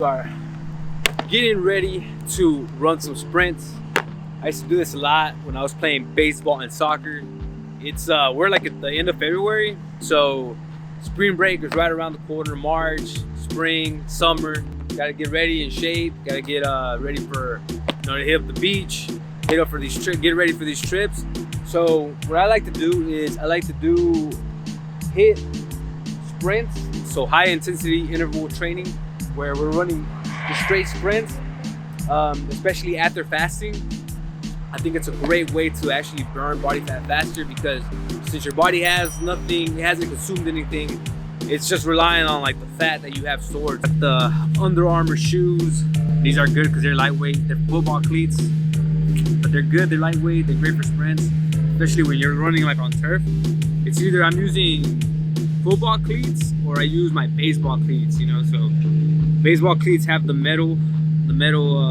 Are getting ready to run some sprints. I used to do this a lot when I was playing baseball and soccer. It's we're like at the end of February, so spring break is right around the corner. March, spring, summer. Gotta get ready in shape. Gotta get ready for to hit up the beach, get ready for these trips. So what I like to do is hit sprints, so high intensity interval training, where we're running the straight sprints, especially after fasting. I think it's a great way to actually burn body fat faster, because since your body has nothing, it hasn't consumed anything, it's just relying on like the fat that you have stored. The Under Armour shoes, these are good because they're lightweight. They're football cleats, but they're good, they're lightweight, they're great for sprints, especially when you're running like on turf. It's either I'm using football cleats or I use my baseball cleats, so baseball cleats have the metal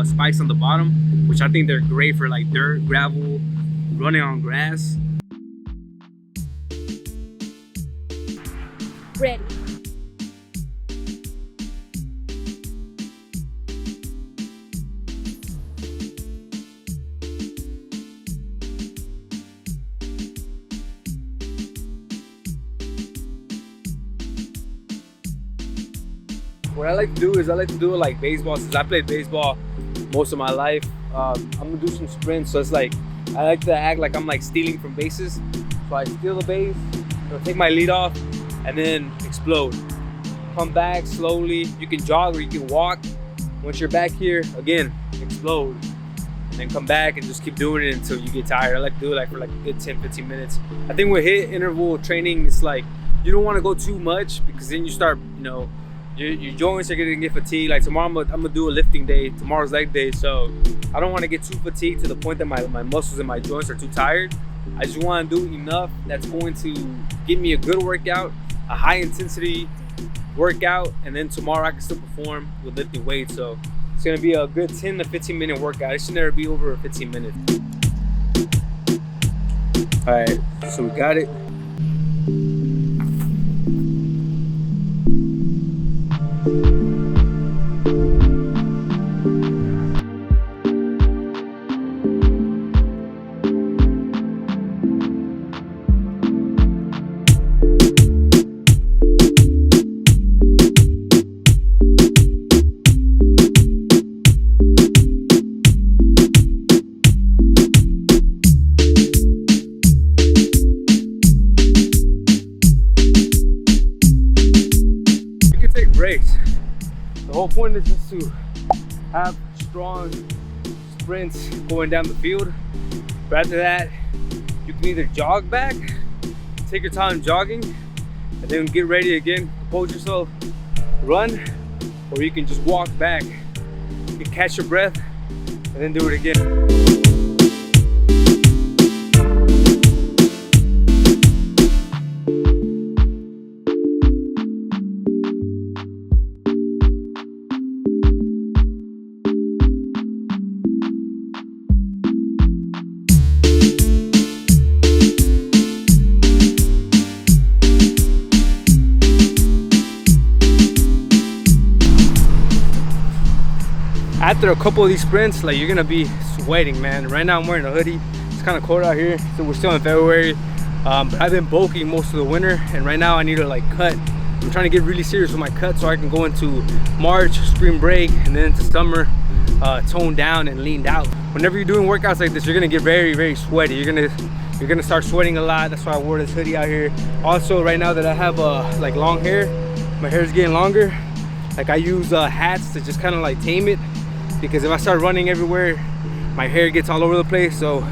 spikes on the bottom, which I think they're great for like dirt, gravel, running on grass. Ready. What I like to do is it like baseball. Since I played baseball most of my life, I'm gonna do some sprints. So it's like I like to act like I'm like stealing from bases. So I steal the base, take my lead off, and then explode. Come back slowly. You can jog or you can walk. Once you're back here, again, explode. And then come back and just keep doing it until you get tired. I like to do it like for like a good 10-15 minutes. I think with HIIT interval training, it's like you don't want to go too much, because then you start, your joints are gonna get fatigued. Like tomorrow, I'm gonna do a lifting day. Tomorrow's leg day, so I don't want to get too fatigued to the point that my muscles and my joints are too tired. I just want to do enough that's going to give me a good workout, a high intensity workout, and then tomorrow I can still perform with lifting weights. So it's gonna be a good 10 to 15 minute workout. It should never be over 15 minutes. All right, so we got it. Breaks. The whole point is just to have strong sprints going down the field. But after that, you can either jog back, take your time jogging, and then get ready again, compose yourself, run, or you can just walk back. You can catch your breath and then do it again. After a couple of these sprints, like, you're gonna be sweating, man. Right now I'm wearing a hoodie. It's kind of cold out here, so we're still in February. But I've been bulking most of the winter, and right now I need to like cut. I'm trying to get really serious with my cut so I can go into March, spring break, and then into summer, toned down and leaned out. Whenever you're doing workouts like this, you're gonna get very, very sweaty. You're gonna start sweating a lot. That's why I wore this hoodie out here. Also, right now that I have like long hair, my hair is getting longer. Like, I use hats to just kind of like tame it, because if I start running everywhere, my hair gets all over the place. So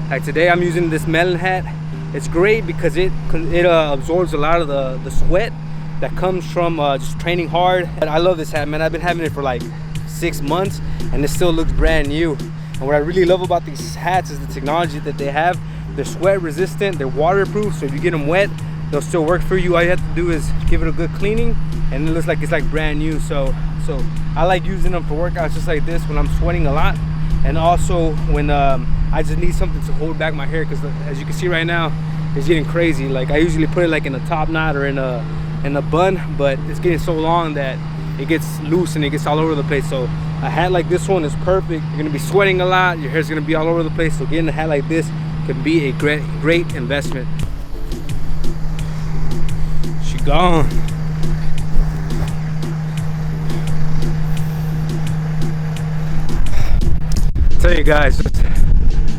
like today I'm using this melon hat. It's great because it absorbs a lot of the sweat that comes from just training hard. And I love this hat, man. I've been having it for like 6 months and it still looks brand new. And what I really love about these hats is the technology that they have. They're sweat resistant, they're waterproof, so if you get them wet, they'll still work for you. All you have to do is give it a good cleaning and it looks like it's like brand new. So I like using them for workouts just like this when I'm sweating a lot, and also when I just need something to hold back my hair, because as you can see right now, it's getting crazy. Like, I usually put it like in a top knot or in a bun, but it's getting so long that it gets loose and it gets all over the place. So a hat like this one is perfect. You're gonna be sweating a lot, your hair's gonna be all over the place, so getting a hat like this can be a great investment. She gone. Tell you guys,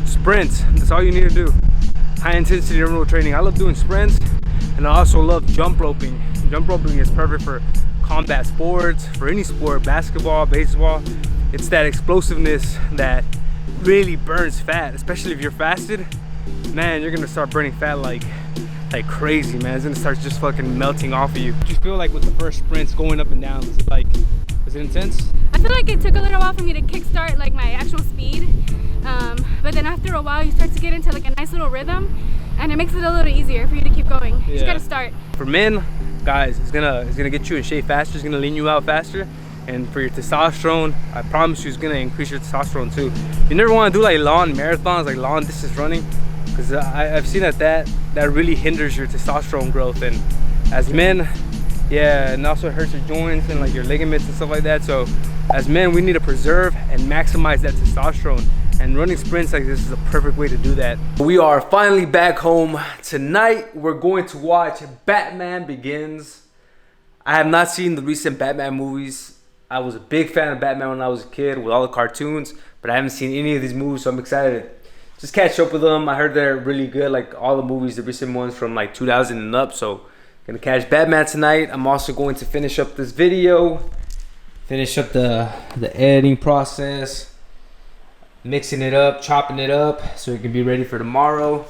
sprints, that's all you need to do. High intensity interval training. I love doing sprints, and I also love jump roping. Jump roping is perfect for combat sports, for any sport, basketball, baseball. It's that explosiveness that really burns fat, especially if you're fasted. Man, you're gonna start burning fat like crazy, man. It's gonna start just fucking melting off of you. What do you feel like with the first sprints going up and down? Was it intense? I feel like it took a little while for me to kickstart like my actual speed, but then after a while you start to get into like a nice little rhythm, and it makes it a little easier for you to keep going. You just gotta start. For men, guys, it's gonna get you in shape faster. It's gonna lean you out faster, and for your testosterone, I promise you, it's gonna increase your testosterone too. You never want to do like long marathons, like long distance running, because I've seen that really hinders your testosterone growth, and as men, yeah, and also hurts your joints and like your ligaments and stuff like that. So as men, we need to preserve and maximize that testosterone, and running sprints like this is a perfect way to do that. We are finally back home. Tonight we're going to watch Batman Begins. I have not seen the recent Batman movies. I was a big fan of Batman when I was a kid with all the cartoons, but I haven't seen any of these movies, so I'm excited to just catch up with them. I heard they're really good, like all the movies, the recent ones from like 2000 and up. So gonna catch Batman tonight. I'm also going to finish up this video, finish up the editing process, mixing it up, chopping it up, so it can be ready for tomorrow.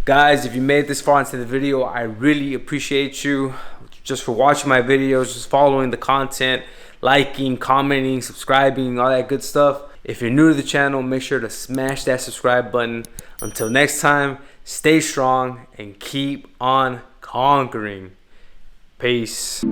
Guys, if you made it this far into the video, I really appreciate you just for watching my videos, just following the content, liking, commenting, subscribing, all that good stuff. If you're new to the channel, make sure to smash that subscribe button. Until next time, stay strong and keep on conquering. Peace.